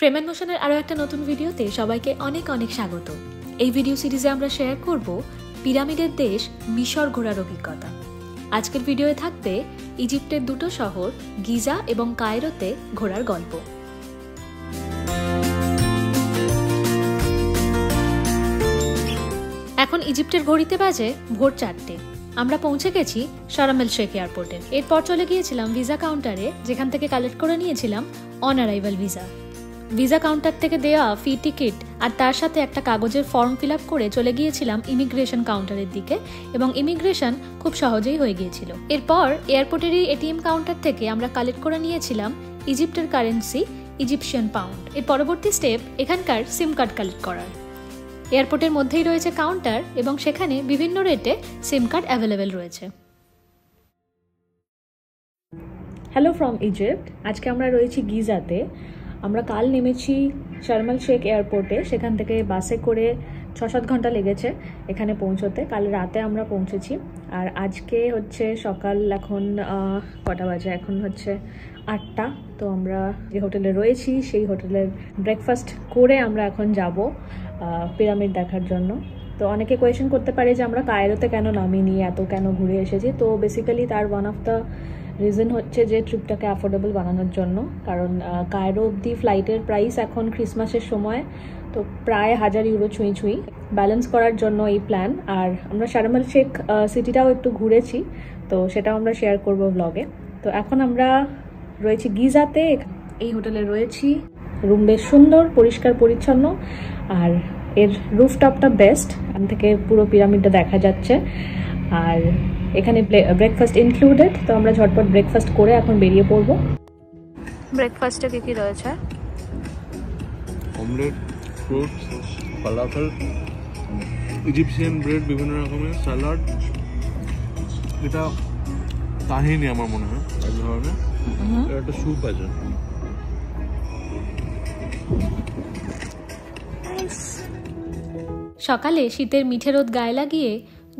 Frame and মোশনের আরও একটা নতুন ভিডিওতে সবাইকে অনেক অনেক স্বাগত। এই ভিডিও সিরিজে আমরা শেয়ার করব পিরামিডের দেশ মিশর ঘোরার অভিজ্ঞতা। আজকের ভিডিওয়ে থাকবে ইজিপ্টের দুটো শহর গিজা এবং কায়রোতে ঘোরার গল্প। এখন ইজিপ্টের ঘড়িতে বাজে ভোর 4টে। আমরা পৌঁছে গেছি শারম এল শেখ এয়ারপোর্টে। এরপর চলে গিয়েছিলাম ভিসা কাউন্টারে, যেখান থেকে কালেক্ট করে নিয়েছিলাম on arrival visa. Visa counter থেকে দেওয়া ফি টিকিট আর তার সাথে একটা কাগজের ফর্ম ফিল আপ করে চলে গিয়েছিলাম ইমিগ্রেশন কাউন্টারের দিকে, এবং ইমিগ্রেশন খুব সহজেই হয়ে গিয়েছিল। এরপর এয়ারপোর্টেরই এটিএম কাউন্টার থেকে আমরা কালেক্ট করে নিয়েছিলাম ইজিপ্টের কারেন্সি ইজিপশিয়ান পাউন্ড। এর পরবর্তী স্টেপ এখানকার সিম কার্ড কালেক্ট করার। এয়ারপোর্টের মধ্যেই রয়েছে কাউন্টার এবং সেখানে বিভিন্ন রেটে সিম কার্ড অ্যাভেলেবেল রয়েছে। Hello from Egypt. আজকে আমরা রয়েছি গিজাতে। আমরা কাল নেমেছি শারম এল শেখ এয়ারপোর্টে, সেখান থেকে বাসে করে 6-7 ঘন্টা লেগেছে এখানে পৌঁছতে। কাল রাতে আমরা পৌঁছেছি, আর আজকে হচ্ছে সকাল, এখন কটা বাজে, এখন হচ্ছে 8টা। তো আমরা যে হোটেলে রয়েছি সেই হোটেলের ব্রেকফাস্ট করে আমরা এখন যাব পিরামিড দেখার জন্য। তো অনেকে কোয়েশ্চেন করতে পারে যে আমরা কায়রোতে কেন নামিনি, এত কেন ঘুরে এসেছি। তো বেসিক্যালি তার ওয়ান অফ দ্য রিজন হচ্ছে যে ট্রিপটাকে অ্যাফোর্ডেবল বানানোর জন্য, কারণ কায়রো অবধি ফ্লাইটের প্রাইস এখন ক্রিসমাসের সময় তো প্রায় 1000 ইউরো ছুঁই ব্যালেন্স করার জন্য এই প্ল্যান। আর আমরা শারম এল শেখ সিটিটাও একটু ঘুরেছি, তো সেটাও আমরা শেয়ার করব ব্লগে। তো এখন আমরা রয়েছি গিজাতে, এই হোটেলে রয়েছি। রুম বেশ সুন্দর, পরিষ্কার পরিচ্ছন্ন, আর এর রুফটপটা বেস্ট, এখান থেকে পুরো পিরামিডটা দেখা যাচ্ছে। আর এখানে ব্রেকফাস্ট ইনক্লুডেড। তো আমরা ঝটপট ব্রেকফাস্ট করে এখন বেরিয়ে পড়ব। ব্রেকফাস্টে কি কি রয়েছে? Omelette, fruits, falafel, Egyptian bread, বিভিন্ন রকমের স্যালাড। এটা তাহিনি আমার মনে হয় এক ধরনের। একটা স্যুপ আছে। সকালে শীতের মিঠে রোদ গায়ে লাগিয়ে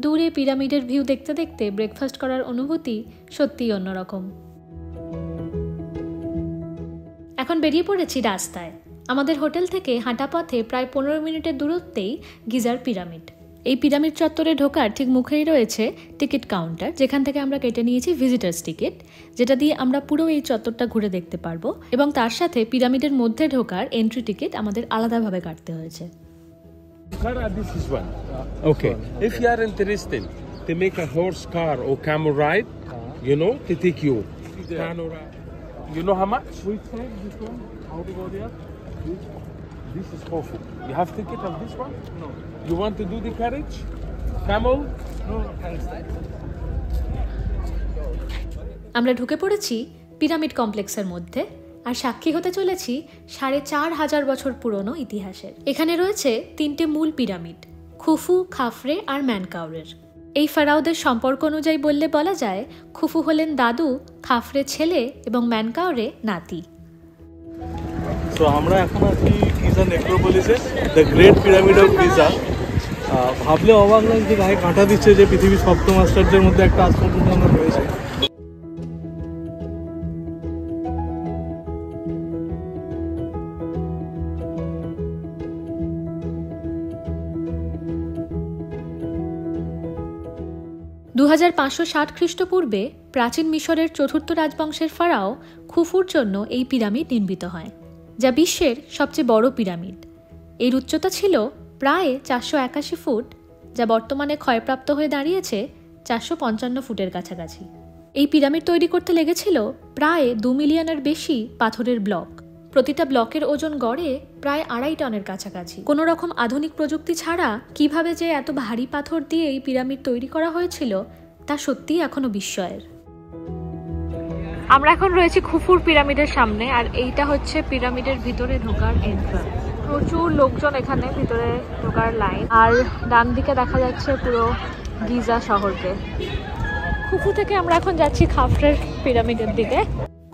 দূরে পিরামিডের ভিউ দেখতে দেখতে ব্রেকফাস্ট করার অনুভূতি সত্যিই অন্যরকম। এখন বেরিয়ে পড়েছি রাস্তায়। আমাদের হোটেল থেকে হাঁটা পথে প্রায় 15 মিনিটের দূরত্বেই গিজার পিরামিড। এই পিরামিড চত্বরে ঢোকার ঠিক মুখেই রয়েছে টিকিট কাউন্টার, যেখান থেকে আমরা কেটে নিয়েছি ভিজিটার্স টিকিট, যেটা দিয়ে আমরা পুরো এই চত্বরটা ঘুরে দেখতে পারবো। এবং তার সাথে পিরামিডের মধ্যে ঢোকার এন্ট্রি টিকিট আমাদের আলাদাভাবে কাটতে হয়েছে। This is one. Okay. If you are interested to make a horse car or camel ride, to take you. You know how much? Which side? This one? How to go there? This is awful. You have ticket of this one? No. You want to do the carriage? Camel? No, thanks. আমরা ঢুকে পড়েছি pyramid কমপ্লেক্সের মধ্যে, আর সাক্ষী হতে চলেছি 4500 বছর পুরনো ইতিহাসের। এখানে রয়েছে 3টে মূল পিরামিড, খুফু, খাফরে আর ম্যানকাউরের। এই ফারাওদের সম্পর্ক অনুযায়ী বললে বলা যায় খুফু হলেন দাদু, খাফরে ছেলে এবং ম্যানকাউরে নাতি। তো আমরা এখন আছি Giza নেক্রোপলিসে, the great pyramid of Giza. ভাবলে অবাক লাগে যে গায়ে কাঁটা দিচ্ছে যে পৃথিবীর সপ্তম আশ্চর্যের মধ্যে একটা আজ পর্যন্ত আমরা রয়েছে। দু 2560 খ্রিস্টপূর্বে প্রাচীন মিশরের চতুর্থ রাজবংশের ফারাও খুফুর জন্য এই পিরামিড নির্মিত হয়, যা বিশ্বের সবচেয়ে বড় পিরামিড। এর উচ্চতা ছিল প্রায় 481 ফুট, যা বর্তমানে ক্ষয়প্রাপ্ত হয়ে দাঁড়িয়েছে 455 ফুটের কাছাকাছি। এই পিরামিড তৈরি করতে লেগেছিল প্রায় 2 মিলিয়নের বেশি পাথরের ব্লক। প্রতিটা ব্লকের ওজন গড়ে প্রায় 2.5 টনের কাছাকাছি। কোনো রকম আধুনিক প্রযুক্তি ছাড়া কিভাবে যে এত ভারী পাথর দিয়ে এই পিরামিড তৈরি করা হয়েছিল তা সত্যিই এখনো বিস্ময়ের। আমরা এখন রয়েছি খুফুর পিরামিডের সামনে, আর এইটা হচ্ছে পিরামিডের ভিতরে ঢোকার এন্ট্রান্স। প্রচুর লোকজন এখানে ভিতরে ঢোকার লাইন, আর ডান দিকে দেখা যাচ্ছে পুরো গিজা শহরকে। খুফু থেকে আমরা এখন যাচ্ছি খাফরের পিরামিডের দিকে।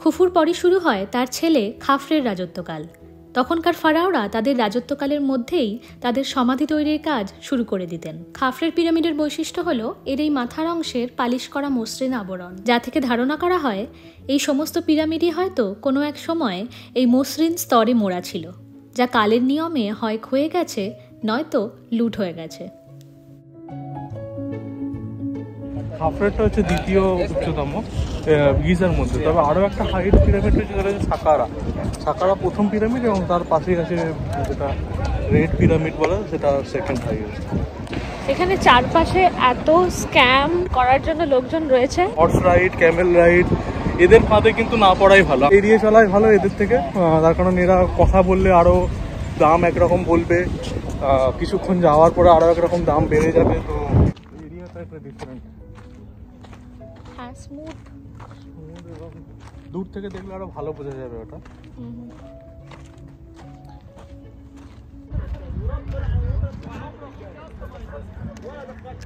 খুফুর পরই শুরু হয় তার ছেলে খাফরের রাজত্বকাল। তখনকার ফারাওরা তাদের রাজত্বকালের মধ্যেই তাদের সমাধি তৈরির কাজ শুরু করে দিতেন। খাফরের পিরামিডের বৈশিষ্ট্য হলো এর এই মাথার অংশের পালিশ করা মসৃণ আবরণ, যা থেকে ধারণা করা হয় এই সমস্ত পিরামিডই হয়তো কোনো এক সময় এই মসৃণ স্তরে মোড়া ছিল, যা কালের নিয়মে হয় ক্ষয়ে গেছে নয়তো লুট হয়ে গেছে। খাফরেরটা হচ্ছে দ্বিতীয় উচ্চতম গিজার মধ্যে, তবে আরও একটা হাইট পিরামিড রয়েছে যেটা হচ্ছে সাকারা প্রথম পিরামিড, এবং তার পাশেই আছে যেটা রেড পিরামিড বলে, সেটা সেকেন্ড হাইয়েস্ট। এখানে চারপাশে এত স্ক্যাম করার জন্য লোকজন রয়েছে। হর্স রাইড, ক্যামেল রাইড, এদের ফাঁদে কিন্তু না পড়াই ভালো, এড়িয়ে চলাই ভালো এদের থেকে। তার কারণ এরা কথা বললে আরও দাম একরকম বলবে, কিছুক্ষণ যাওয়ার পরে আরও একরকম দাম বেড়ে যাবে, তো এরিয়াটা একটা ডিফারেন্ট। হ্যাঁ, স্মুথ এবং দূর থেকে দেখলে আরো ভালো বোঝা যাবে ওটা।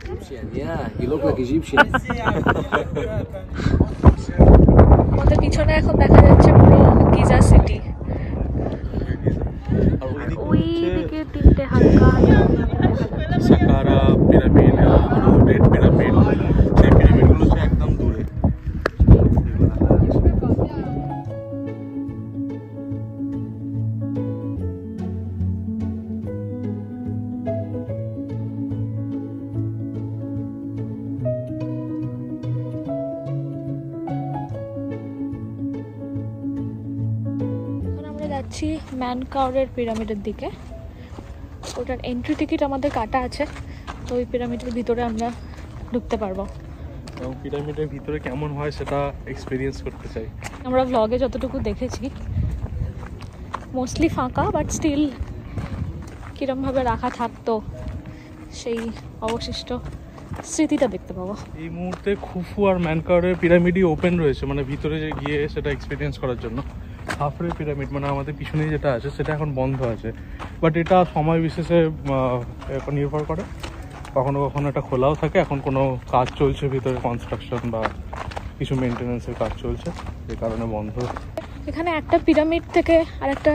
Egyptian, yeah, you look like Egyptian. আমাদের পিছনে এখন দেখা যাচ্ছে পুরো গিজা সিটি। ওই দিকে তিনটে হালকা সাকারা পিরামিড, রেড পিরামিড, সেই পিরামিডগুলো হচ্ছে একদম দূরে। যাচ্ছি ম্যানকাউরের পিরামিডের দিকে। ওটার এন্ট্রি টিকিট আমাদের কাটা আছে, তো ওই পিরামিডের ভিতরে আমরা ঢুকতে পারবো এবং পিরামিডের ভিতরে কেমন হয় সেটা এক্সপিরিয়েন্স করতে চাই। আমরা ভ্লগে যতটুকু দেখেছি মোস্টলি ফাঁকা, বাট স্টিল কিরমভাবে রাখা থাকতো সেই অবশিষ্ট স্মৃতিটা দেখতে পাবো। এই মুহূর্তে খুফু আর ম্যানকাউরের পিরামিডই ওপেন রয়েছে, মানে ভিতরে যে গিয়ে সেটা এক্সপিরিয়েন্স করার জন্য। খাফরের পিরামিড মানে আমাদের পিছনে যেটা আছে সেটা এখন বন্ধ আছে, বাট এটা সময় বিশেষে নির্ভর করে, কখনো কখনো এটা খোলাও থাকে। এখন কোনো কাজ চলছে ভিতরে, কনস্ট্রাকশন বা কিছু মেনটেন্যান্সের কাজ চলছে, যে কারণে বন্ধ। এখানে একটা পিরামিড থেকে আরেকটা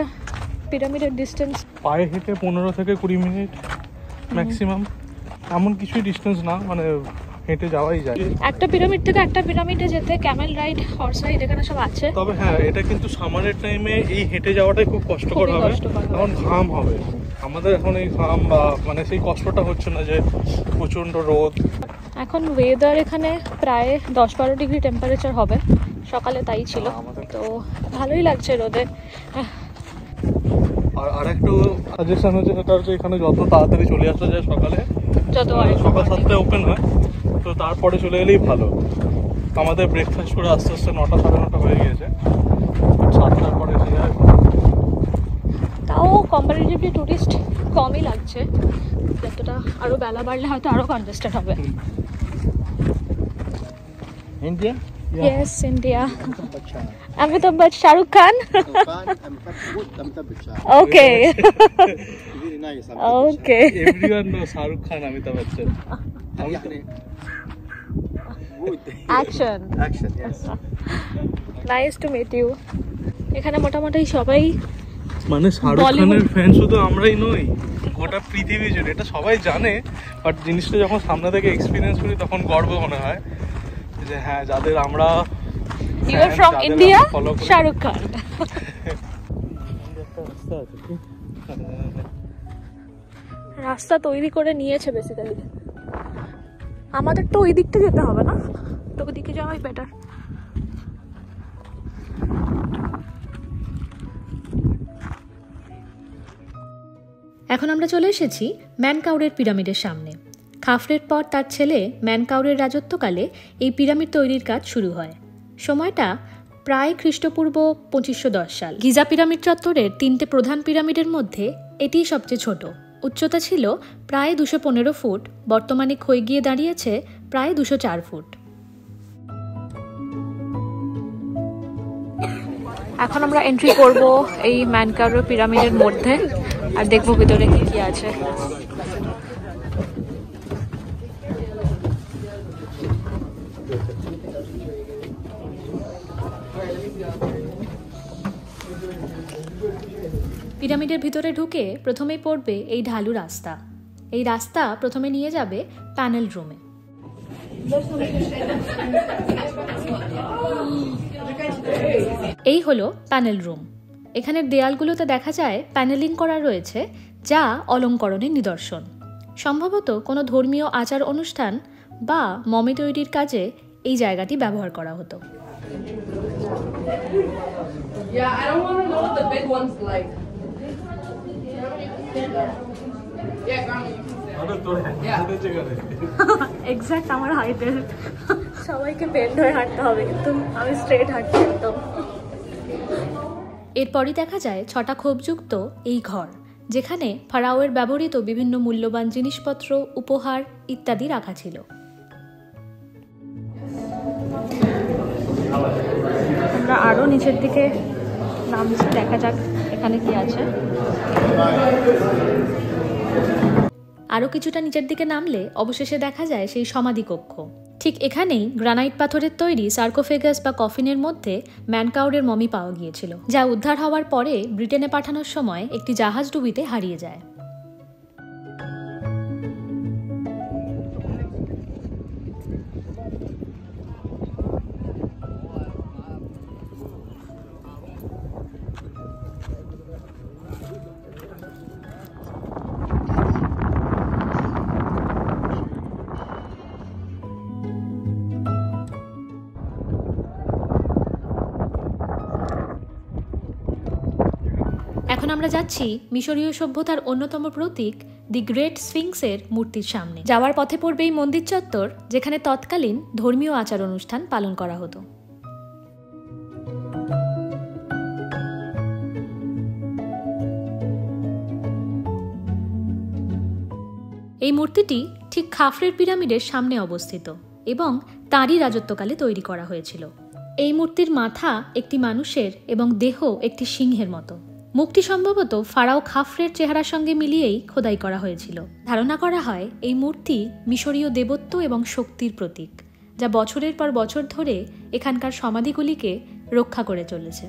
পিরামিডের ডিস্টেন্স পায়ে হেঁটে 15 থেকে 20 মিনিট ম্যাক্সিমাম, এমন কিছুই ডিস্টেন্স না, মানে হেঁটে যাওয়াই যায়। একটা পিরামিড থেকে একটা পিরামিডে যেতে ক্যামেল রাইড, হর্স রাইড এখানে সব আছে। তবে হ্যাঁ, এটা কিন্তু সামারের টাইমে এই হেঁটে যাওয়াটাই খুব কষ্টকর হবে, এখন ঘাম হবে। আমাদের এখন এই ঘাম বা মানে সেই কষ্টটা হচ্ছে না যে প্রচণ্ড রোদ। এখন ওয়েদার এখানে প্রায় 10-12 ডিগ্রি টেম্পারেচার হবে, সকালে তাই ছিল, তো ভালোই লাগছে রোদে। আর একটা সাজেশন হচ্ছে, সেটা হচ্ছে এখানে যত তাড়াতাড়ি চলে আসা যায় সকালে, যত সকাল 7টায় ওপেন হয়, তো তারপরে চলে এলেই ভালো। আমাদের ব্রেকফাস্ট করে আস্তে আস্তে 9টা সাড়ে 9টা হয়ে গিয়েছে, 7টার পরে এসে যায়। তাও কম্পারেটিভলি টুরিস্ট কমই লাগছে, যতটা আরও বেলা বাড়লে হয়তো আরও কনজেস্টেড হবে। India? Yes, India. Amitabh Bachchan, Shahrukh Khan. Okay. Very nice. Okay. Everyone knows Shahrukh Khan, Amitabh Bachchan. Good. Action. Action, yes. Nice to meet you. এখানে মোটামুটি সবাই মানে শাহরুখ খানের ফ্যান শুধু আমরাই নই, গোটা পৃথিবী জুড়ে, এটা সবাই জানে, বাট জিনিসটা যখন সামনে থেকে এক্সপিরিয়েন্স করি তখন গর্ব মনে হয় যে হ্যাঁ, যাদের আমরা You are from India, Shahrukh Khan. রাস্তা তৈরি করে নিয়েছে বেসিক্যালি, আমাদের তো ওই দিকটা যেতে হবে না, তো ওইদিকে যাওয়াই বেটার। এখন আমরা চলে এসেছি ম্যানকাউরের পিরামিডের সামনে। খাফরের পর তার ছেলে ম্যানকাউরের রাজত্বকালে এই পিরামিড তৈরির কাজ শুরু হয়। সময়টা প্রায় খ্রিস্টপূর্ব 2510 সাল। গিজা পিরামিড চত্বরের 3টে প্রধান পিরামিডের মধ্যে এটিই সবচেয়ে ছোট। উচ্চতা ছিল প্রায় 215 ফুট, বর্তমানে ক্ষয়ে গিয়ে দাঁড়িয়েছে প্রায় 204 ফুট। এখন আমরা এন্ট্রি করব এই ম্যানকাউরের পিরামিডের মধ্যে, আর দেখবো ভিতরে কি কি আছে। পিরামিডের ভিতরে ঢুকে প্রথমেই পড়বে এই ঢালু রাস্তা। এই রাস্তা প্রথমে নিয়ে যাবে প্যানেল রুমে। এই হলো প্যানেল রুম। এখানের দেয়ালগুলোতে দেখা যায় প্যানেলিং করা রয়েছে, যা অলঙ্করণের নিদর্শন। সম্ভবত কোনো ধর্মীয় আচার অনুষ্ঠান বা মমি তৈরির কাজে এই জায়গাটি ব্যবহার করা হতো। এক্স্যাক্ট আমার হাইটের। সবাইকে বেন্ড হয়ে হাঁটতে হবে, কিন্তু আমি স্ট্রেট হাঁটছি একদম। এরপরই দেখা যায় 6টা খোপযুক্ত এই ঘর, যেখানে ফারাওয়ের ব্যবহৃত বিভিন্ন মূল্যবান জিনিসপত্র, উপহার ইত্যাদি রাখা ছিল। আমরা আরো নিচের দিকে নামছি, দেখা যাক এখানে কি আছে। আরো কিছুটা নিচের দিকে নামলে অবশেষে দেখা যায় সেই সমাধি কক্ষ। ঠিক এখানেই গ্রানাইট পাথরের তৈরি সার্কোফেগাস বা কফিনের মধ্যে ম্যানকাউরের মমি পাওয়া গিয়েছিল, যা উদ্ধার হওয়ার পরে ব্রিটেনে পাঠানোর সময় একটি জাহাজ ডুবিতে হারিয়ে যায়। এখন আমরা যাচ্ছি মিশরীয় সভ্যতার অন্যতম প্রতীক দি গ্রেট স্ফিংসের মূর্তির সামনে। যাওয়ার পথে পড়বে এই মন্দির চত্বর, যেখানে তৎকালীন ধর্মীয় আচার অনুষ্ঠান পালন করা হতো। এই মূর্তিটি ঠিক খাফরের পিরামিডের সামনে অবস্থিত এবং তারই রাজত্বকালে তৈরি করা হয়েছিল। এই মূর্তির মাথা একটি মানুষের এবং দেহ একটি সিংহের মতো। মুখটি সম্ভবত ফারাও খাফরের চেহারার সঙ্গে মিলিয়েই খোদাই করা হয়েছিল। ধারণা করা হয় এই মূর্তি মিশরীয় দেবত্ব এবং শক্তির প্রতীক, যা বছরের পর বছর ধরে এখানকার সমাধিগুলিকে রক্ষা করে চলেছে।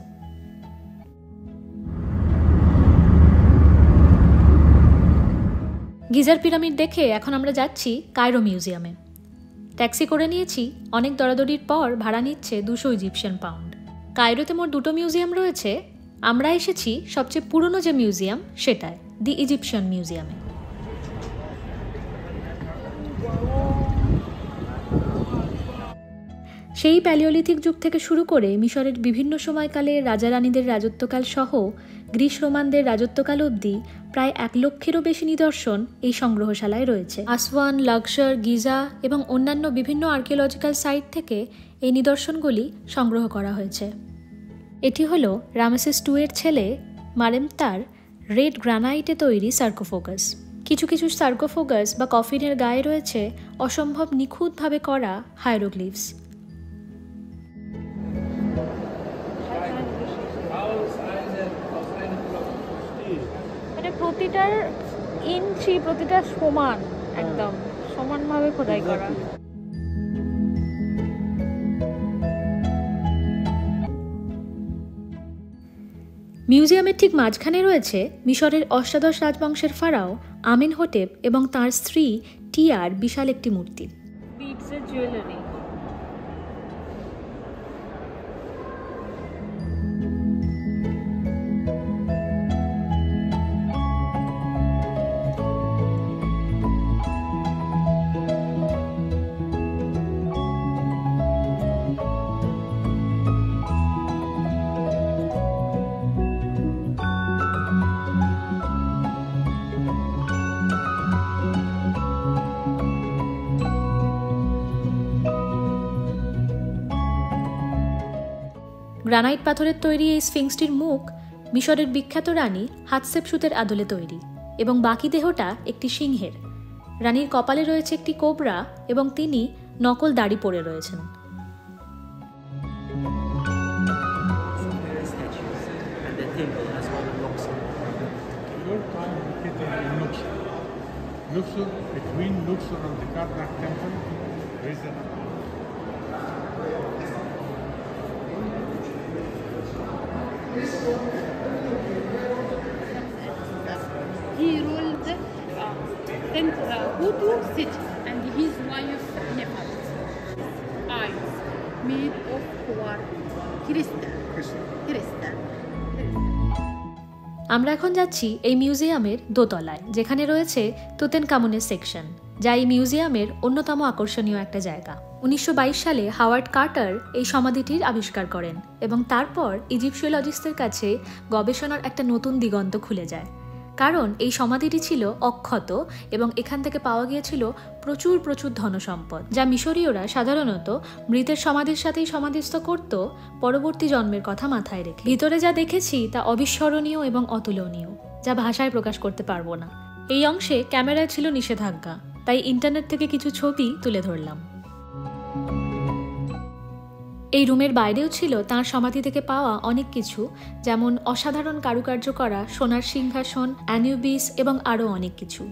গিজার পিরামিড দেখে এখন আমরা যাচ্ছি কায়রো মিউজিয়ামে। ট্যাক্সি করে নিয়েছি, অনেক দরাদরির পর ভাড়া নিচ্ছে 200 ইজিপশিয়ান পাউন্ড। কায়রোতে মোট 2টো মিউজিয়াম রয়েছে। আমরা এসেছি সবচেয়ে পুরনো যে মিউজিয়াম সেটায়, দি ইজিপশিয়ান মিউজিয়ামে। সেই প্যালিওলিথিক যুগ থেকে শুরু করে মিশরের বিভিন্ন সময়কালে রাজা রানীদের রাজত্বকাল সহ গ্রিস রোমানদের রাজত্বকাল অবধি প্রায় 1 লক্ষেরও বেশি নিদর্শন এই সংগ্রহশালায় রয়েছে। আসওয়ান, লাক্সার, গিজা এবং অন্যান্য বিভিন্ন আর্কিওলজিক্যাল সাইট থেকে এই নিদর্শনগুলি সংগ্রহ করা হয়েছে। এটি হলো রামেসিস II এর ছেলে মারেমতার রেড গ্রানাইটে তৈরি সার্কোফোগাস। কিছু কিছু সার্কোফোগাস বা কফিনের গায়ে রয়েছে অসম্ভব নিখুঁতভাবে করা হায়ারোগ্লিফস। মানে প্রতিটার ইঞ্চি, প্রতিটা সমান, একদম সমানভাবে খোদাই করা। মিউজিয়ামের ঠিক মাঝখানে রয়েছে মিশরের অষ্টাদশ রাজবংশের ফারাও আমেনহোটেপ এবং তার স্ত্রী টিয়ার বিশাল একটি মূর্তি। বিডসের জুয়েলারি। গ্রানাইট পাথরের তৈরি এই স্ফিংসটির মুখ মিশরের বিখ্যাত রানী হাতশেপসুতের আদলে তৈরি এবং বাকি দেহটা একটি সিংহের। রানীর কপালে রয়েছে একটি কোবরা এবং তিনি নকল দাড়ি পরে রয়েছেন। Who to sit and his wife Nepal. Eyes made of crystal. আমরা এখন যাচ্ছি এই মিউজিয়ামের দোতলায়, যেখানে রয়েছে তুতেনখামুনের সেকশন, যা এই মিউজিয়ামের অন্যতম আকর্ষণীয় একটা জায়গা। 1922 সালে হাওয়ার্ড কার্টার এই সমাধিটির আবিষ্কার করেন এবং তারপর ইজিপশিওলজিস্টদের কাছে গবেষণার একটা নতুন দিগন্ত খুলে যায়, কারণ এই সমাধিটি ছিল অক্ষত এবং এখান থেকে পাওয়া গিয়েছিল প্রচুর প্রচুর ধনসম্পদ, যা মিশরীয়রা সাধারণত মৃতের সমাধির সাথেই সমাধিস্থ করত পরবর্তী জন্মের কথা মাথায় রেখে। ভিতরে যা দেখেছি তা অবিস্মরণীয় এবং অতুলনীয়, যা ভাষায় প্রকাশ করতে পারবো না। এই অংশে ক্যামেরায় ছিল নিষেধাজ্ঞা, তাই ইন্টারনেট থেকে কিছু ছবি তুলে ধরলাম। এই রুমের বাইরেও ছিল তাঁর সমাধি থেকে পাওয়া অনেক কিছু, যেমন অসাধারণ কারুকার্য করা সোনার সিংহাসন, অ্যানুবিস এবং আরও অনেক কিছু।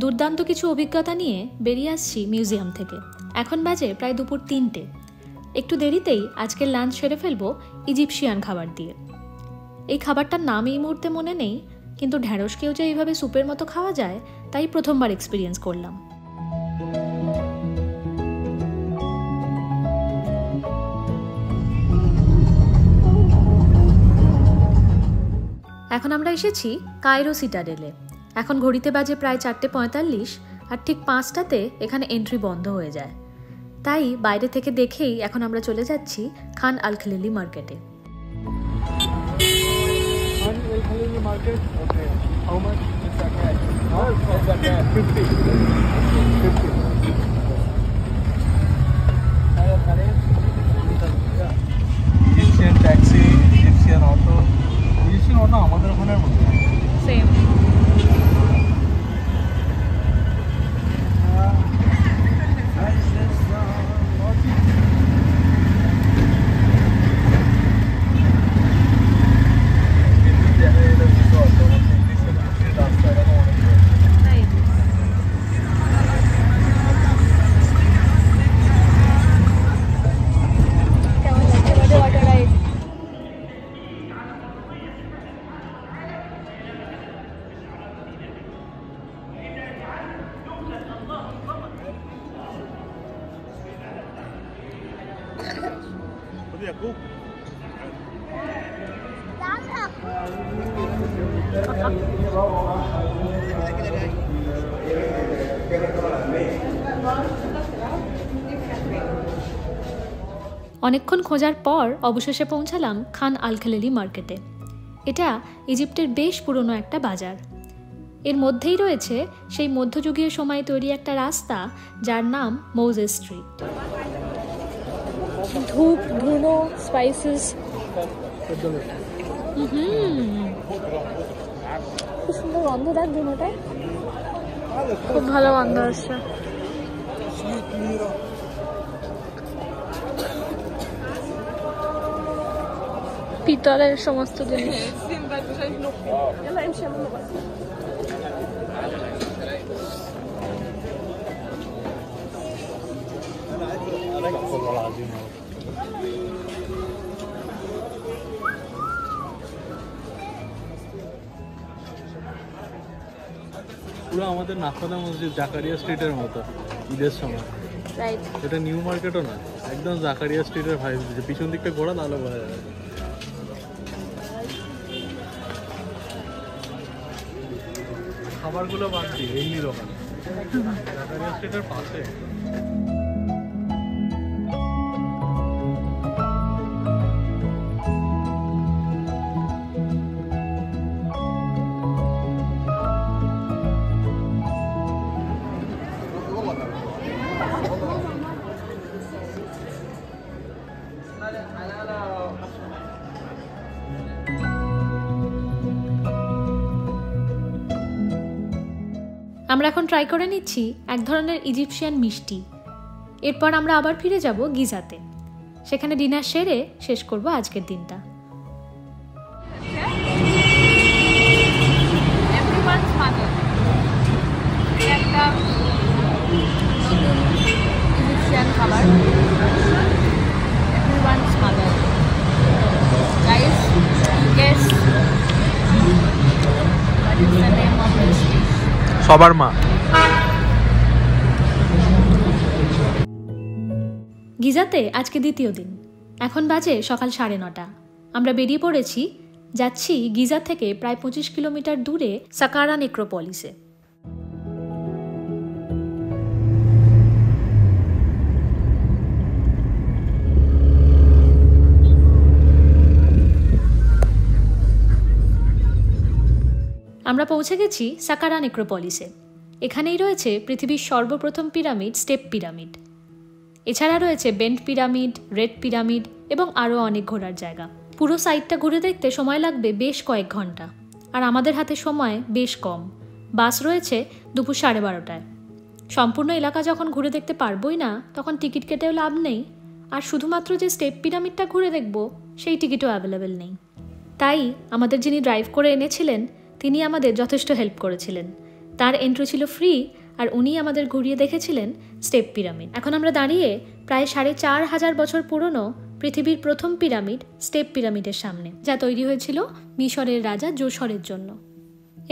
দুর্দান্ত কিছু অভিজ্ঞতা নিয়ে বেরিয়ে আসছি মিউজিয়াম থেকে। এখন বাজে প্রায় দুপুর 3টে। একটু দেরিতেই আজকের লাঞ্চ সেরে ফেলবো ইজিপশিয়ান খাবার দিয়ে। এই খাবারটার নাম এই মুহূর্তে মনে নেই, কিন্তু ঢ্যাঁড়সকেও যে এইভাবে স্যুপের মতো খাওয়া যায় তাই প্রথমবার এক্সপিরিয়েন্স করলাম। এখন আমরা এসেছি কায়রো সিটাডেলে। এখন ঘড়িতে বাজে প্রায় 4:45, আর ঠিক 5টাতে এখানে এন্ট্রি বন্ধ হয়ে যায়। তাই বাইরে থেকে দেখেই এখন আমরা চলে যাচ্ছি খান আল খালিলি মার্কেটে। ইজিপশিয়ান ট্যাক্সি, ইজিপশিয়ান অটো আমাদের ওখানের মতো সেম। অনেকক্ষণ খোঁজার পর অবশেষে পৌঁছালাম খান আল খালিলি মার্কেটে। এটা ইজিপ্টের বেশ পুরনো একটা বাজার। এর মধ্যেই রয়েছে সেই মধ্যযুগীয় সময়ে তৈরি একটা রাস্তা যার নাম মোজেস স্ট্রিট। ধূপ, ধুনো, স্পাইসেস, খুব সুন্দর গন্ধ। দেখ ধুনোটায় খুব ভালো গন্ধ আসছে। পিতলের সমস্ত জিনিস। পুরো আমাদের নাফাদা মসজিদ জাকারিয়া স্ট্রিটের মতো ঈদের সময়। রাইট, এটা নিউ মার্কেটও না, একদম জাকারিয়া স্ট্রিটের ভাইব দিচ্ছে। পিছন দিকটা ঘোরা তাহলে বোঝা যাবে। খাবারগুলো বাদ দিয়ে এমনি দোকান জাকারিয়া স্ট্রিটের পাশে। আমরা এখন ট্রাই করে নিচ্ছি এক ধরনের ইজিপশিয়ান মিষ্টি। এরপর আমরা আবার ফিরে যাব গিজাতে, সেখানে ডিনার সেরে শেষ করব আজকের দিনটা। Everyone's mother. একটা নতুন ইজিপশিয়ান খাবার। Everyone's mother. Guys, guess what is the name of this dish? সবার মা। গিজাতে আজকে দ্বিতীয় দিন। এখন বাজে সকাল 9:30। আমরা বেরিয়ে পড়েছি, যাচ্ছি গিজা থেকে প্রায় 25 কিলোমিটার দূরে সাকারা নেক্রোপলিসে। আমরা পৌঁছে গেছি সাকারা নেক্রোপলিসে। এখানেই রয়েছে পৃথিবীর সর্বপ্রথম পিরামিড, স্টেপ পিরামিড। এছাড়া রয়েছে বেন্ট পিরামিড, রেড পিরামিড এবং আরও অনেক ঘোরার জায়গা। পুরো সাইটটা ঘুরে দেখতে সময় লাগবে বেশ কয়েক ঘন্টা, আর আমাদের হাতে সময় বেশ কম। বাস রয়েছে দুপুর 12:30টায়। সম্পূর্ণ এলাকা যখন ঘুরে দেখতে পারবোই না, তখন টিকিট কেটেও লাভ নেই, আর শুধুমাত্র যে স্টেপ পিরামিডটা ঘুরে দেখব সেই টিকিটও অ্যাভেলেবেল নেই। তাই আমাদের যিনি ড্রাইভ করে এনেছিলেন তিনি আমাদের যথেষ্ট হেল্প করেছিলেন। তার এন্ট্রি ছিল ফ্রি, আর উনি আমাদের ঘুরিয়ে দেখেছিলেন স্টেপ পিরামিড। এখন আমরা দাঁড়িয়ে প্রায় 4500 বছর পুরনো পৃথিবীর প্রথম পিরামিড, স্টেপ পিরামিডের সামনে, যা তৈরি হয়েছিল মিশরের রাজা জোসরের জন্য।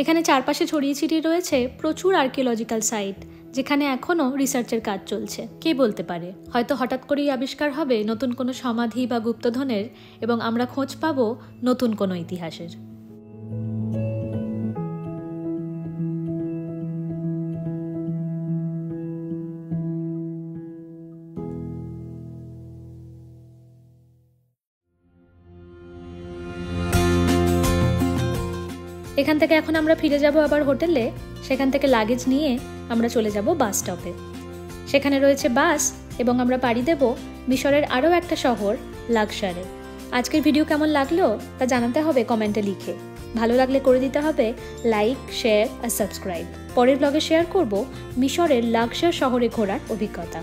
এখানে চারপাশে ছড়িয়ে ছিটিয়ে রয়েছে প্রচুর আর্কিওলজিক্যাল সাইট, যেখানে এখনও রিসার্চের কাজ চলছে। কে বলতে পারে, হয়তো হঠাৎ করেই আবিষ্কার হবে নতুন কোনো সমাধি বা গুপ্তধনের, এবং আমরা খোঁজ পাবো নতুন কোনো ইতিহাসের। এখান থেকে এখন আমরা ফিরে যাব আবার হোটেলে। সেখান থেকে লাগেজ নিয়ে আমরা চলে যাব বাস স্টপে। সেখানে রয়েছে বাস, এবং আমরা পাড়ি দেব মিশরের আরও একটা শহর, লাক্সারে। আজকের ভিডিও কেমন লাগলো তা জানাতে হবে কমেন্টে লিখে। ভালো লাগলে করে দিতে হবে লাইক, শেয়ার আর সাবস্ক্রাইব। পরের ব্লগে শেয়ার করব মিশরের লাক্সার শহরে ঘোরার অভিজ্ঞতা।